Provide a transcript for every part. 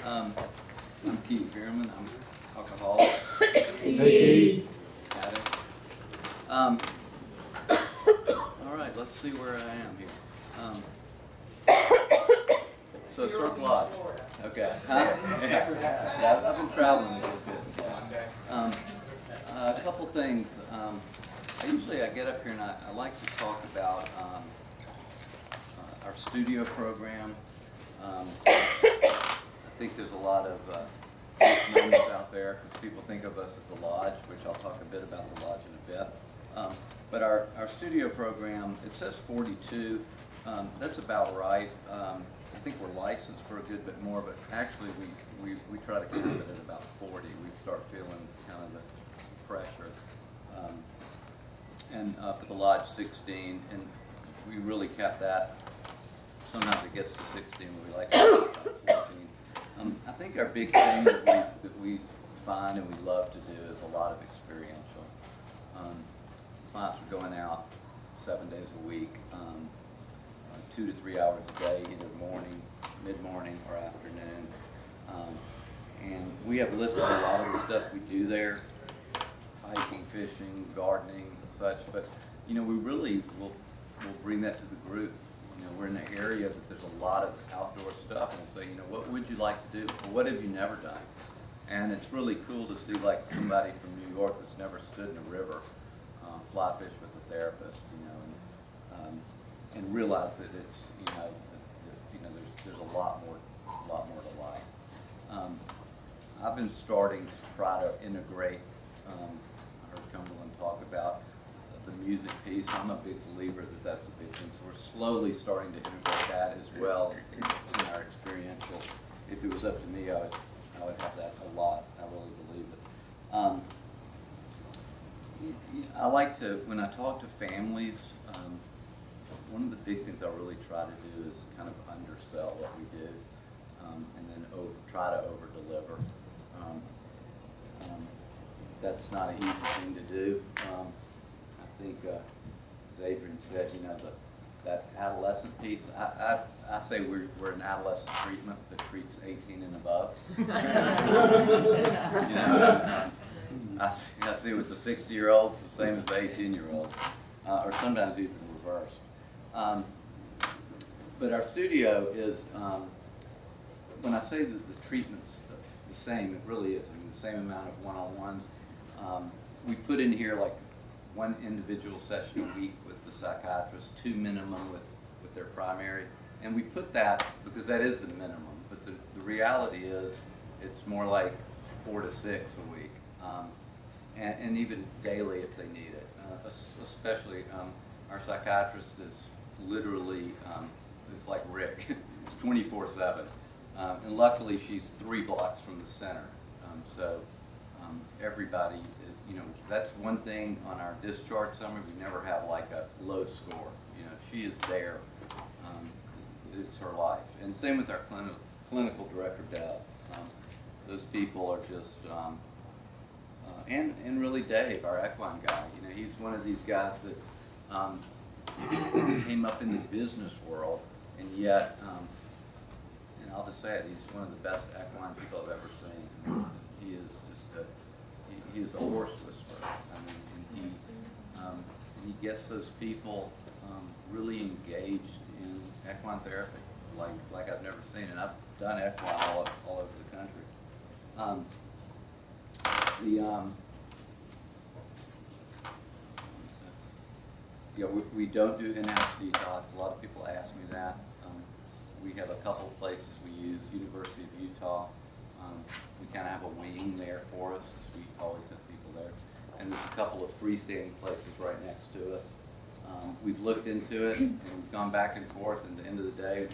I'm Keith Bierman. I'm alcoholic. Hey. Addict. All right, let's see where I am here. So Cirque Lodge. Okay. Huh? Yeah, I've been traveling a little bit. A couple things. I get up here and I like to talk about our studio program. I think there's a lot of misnomers out there because people think of us as the Lodge, which I'll talk a bit about the Lodge in a bit. But our studio program, it says 42. That's about right. I think we're licensed for a good bit more, but actually we try to keep it at about 40. We start feeling kind of the pressure. And up at the Lodge 16, and we really kept that. Sometimes it gets to 16, but we like it about 14. I think our big thing that we find and we love to do is a lot of experiential. Clients are going out 7 days a week, 2 to 3 hours a day, either morning, mid-morning, or afternoon. And we have listed a lot of the stuff we do there, hiking, fishing, gardening, and such, but we really will bring that to the group. We're in an area that there's a lot of outdoor stuff, and we'll say, what would you like to do? Well, what have you never done? And it's really cool to see like somebody from New York that's never stood in a river fly fish with a therapist, and realize that it's there's a lot more to life. I've been starting to try to integrate. I heard Cumberland talk about the music piece. I'm a big believer that that's a big thing. So we're slowly starting to integrate that as well in our experiential. If it was up to me, I would have that a lot. I really believe it. I like to, when I talk to families, one of the big things I really try to do is kind of undersell what we do, and then try to over-deliver. That's not an easy thing to do. I think, as Adrian said, that adolescent piece, I say we're an adolescent treatment that treats 18 and above. I see with the 60-year-olds the same as the 18-year-olds, or sometimes even reversed. But our studio is, when I say that the treatment's the same, it really is. I mean, the same amount of one-on-ones. We put in here like one individual session a week with the psychiatrist, 2 minimum with their primary. And we put that because that is the minimum. But the reality is it's more like 4 to 6 a week. And even daily if they need it. Especially our psychiatrist is literally, it's like Rick. It's 24/7. And luckily she's 3 blocks from the center. So everybody, that's one thing on our discharge summary. We never have like a low score. She is there. It's her life. And same with our clinical director, Deb. Those people are just, and really Dave, our equine guy. He's one of these guys that came up in the business world, and yet, and I'll just say it, he's one of the best equine people I've ever seen. He is just he is a horse whisperer. And he gets those people really engaged in equine therapy, like I've never seen, and I've done equine all over the country. We don't do in-house detox. A lot of people ask me that. We have a couple of places we use. University of Utah. We kind of have a wing there for us because we always have people there. And there's a couple of freestanding places right next to us. We've looked into it and we've gone back and forth. And at the end of the day,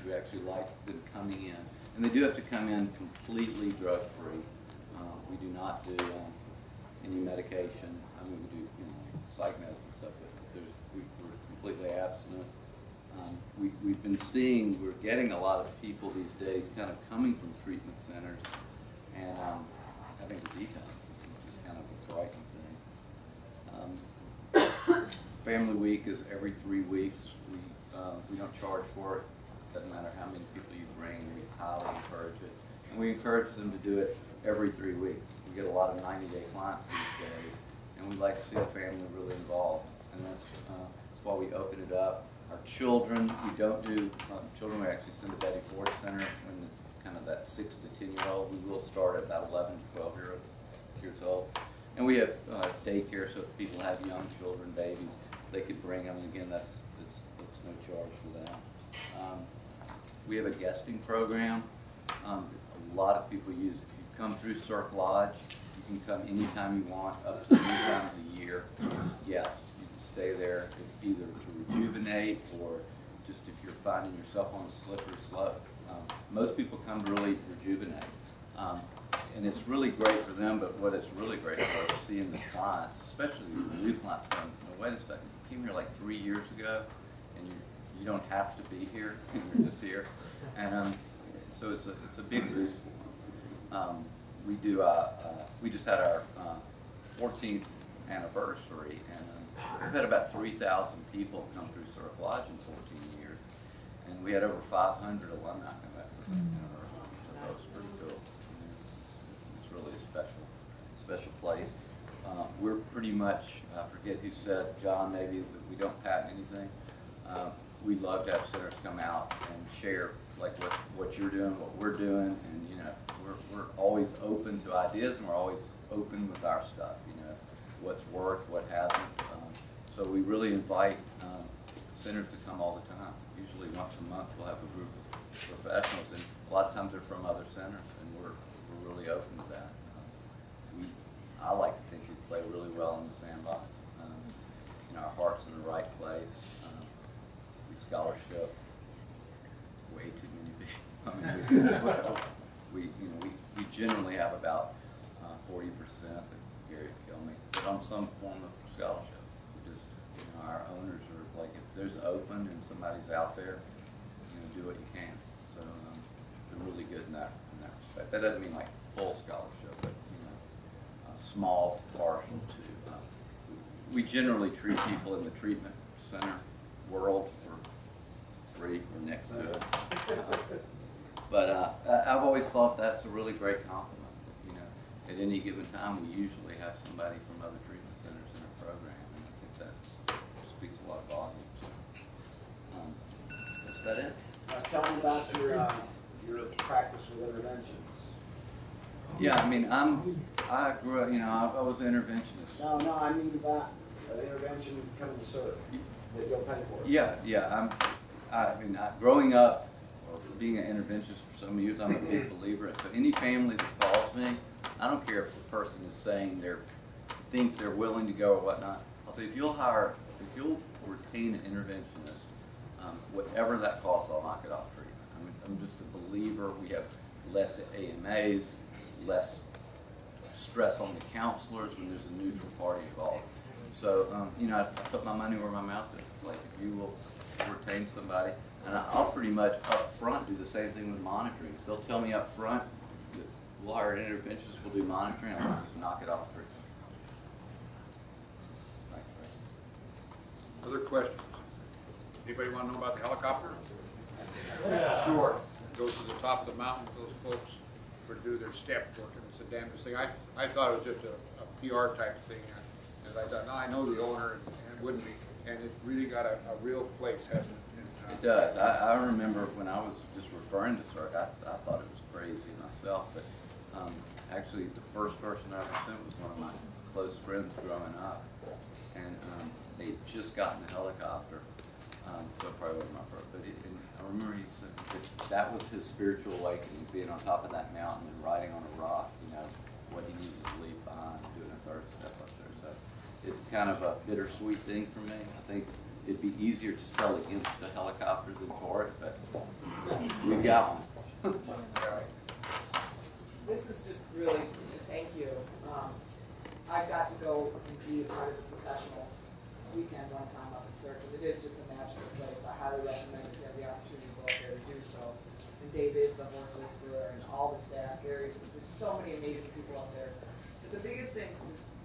we actually like them coming in. And they do have to come in completely drug-free. We do not do any medication. I mean, we do psych meds and stuff, but we're completely abstinent. We've been seeing, we're getting a lot of people these days kind of coming from treatment centers and having to detox, which is kind of a frightening thing. Family Week is every 3 weeks. We don't charge for it. Doesn't matter how many people you bring. bring, and we highly encourage it. And we encourage them to do it every 3 weeks. We get a lot of 90-day clients these days, and we like to see the family really involved. And that's why we open it up. Our children, we don't do, children we actually send to Betty Ford Center when it's kind of that 6 to 10-year-old. We will start at about 11 to 12 years old. And we have daycare, so if people have young children, babies, they could bring them. And again, that's no charge for them. We have a guesting program. A lot of people use, if you come through Cirque Lodge, you can come anytime you want, up to 3 times a year. Just guest. You can stay there either to rejuvenate or just if you're finding yourself on a slippery slope. Most people come to really rejuvenate. And it's really great for them, but what it's really great for is seeing the clients, especially the new clients going, wait a second, you came here like 3 years ago, and you don't have to be here, you're just here. And so it's a big boost. We just had our 14th anniversary, and we've had about 3,000 people come through Cirque Lodge in 14 years, and we had over 500 alumni come back for that anniversary. So that was pretty cool. It's really a special place. We're pretty much, I forget who said, John maybe, that we don't patent anything. We love to have centers come out and share like what you're doing, what we're doing, and you know, we're always open to ideas, and we're always open with our stuff. You know, what's worked, what hasn't. So we really invite centers to come all the time. Usually once a month we'll have a group of professionals, and a lot of times they're from other centers, and we're really open to that. I like to think we play really well in the sandbox. You know, our heart's in the right place. We scholarship way too many people. I mean, we generally have about 40% that Gary would kill me, but on some form of scholarship. We just, you know, our owners are like, if there's open and somebody's out there, you know, do what you can. So they're really good in that respect. That doesn't mean like full scholarship, but you know, small to partial to. We generally treat people in the treatment center world for free or next to it. But I've always thought that's a really great compliment. You know, at any given time, we usually have somebody from other treatment centers in our program, and I think that speaks a lot of volumes. That's about it. Tell me about your practice with interventions. Yeah, I mean, I grew up. You know, I was an interventionist. No, I mean about an intervention coming to serve that you'll pay for. Yeah. Growing up, or being an interventionist for so many years, I'm a big believer in it. So any family that calls me, I don't care if the person is saying think they're willing to go or whatnot. I'll say, if you'll retain an interventionist, whatever that costs, I'll knock it off treatment. I mean, I'm just a believer. We have less AMAs, less stress on the counselors when there's a neutral party involved. So, you know, I put my money where my mouth is. Like, if you will retain somebody, and I'll pretty much up front do the same thing with monitoring. If they'll tell me up front that we'll hire an interventionist, we'll do monitoring, I'll just knock it off treatment. Other questions? Anybody want to know about the helicopter? Yeah. Sure. It goes to the top of the mountain with those folks to do their step work, and it's the damnedest thing. I thought it was just a PR type thing, and I thought, no, I know the owner, and it wouldn't be. And it's really got a real place, hasn't it? It does. I remember when I was just referring to Cirque, I thought it was crazy myself, but actually the first person I ever sent was one of my close friends growing up, and they had just gotten a helicopter, so it probably wasn't my first, but I remember he said that was his spiritual awakening, being on top of that mountain and riding on a rock, you know, what he needed to leave behind, doing a third step up there. So it's kind of a bittersweet thing for me. I think it'd be easier to sell against a helicopter than for it, but we've got one. This is just really, thank you. I got to go and be a part of the professionals weekend one time up at Cirque, and it is just a magical place. I highly recommend if you have the opportunity to go up there to do so. And Dave is the horse whisperer, and all the staff, Gary's, there's so many amazing people up there. But the biggest thing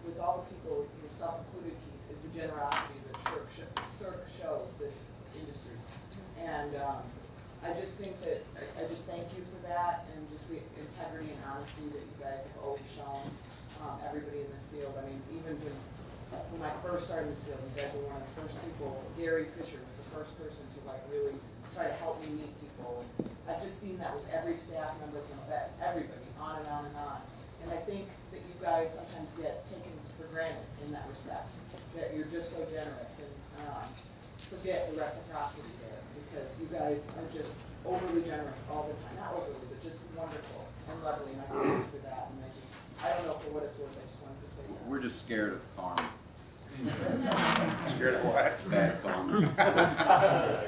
with all the people, yourself included, Keith, is the generosity that Cirque shows this industry. And I just thank integrity and honesty that you guys have always shown, everybody in this field. I mean, even when I first started in this field, you guys were one of the first people. Gary Fisher was the first person to like really try to help me meet people. And I've just seen that with every staff member from vet, everybody, on and on and on. And I think that you guys sometimes get taken for granted in that respect, that you're just so generous and forget the reciprocity there, because you guys are just overly generous all the time. Not overly, but just wonderful and lovely, and I thank you for that. And I don't know for what it's worth, I just wanted to say that. We're just scared of karma. Scared of what? Bad karma.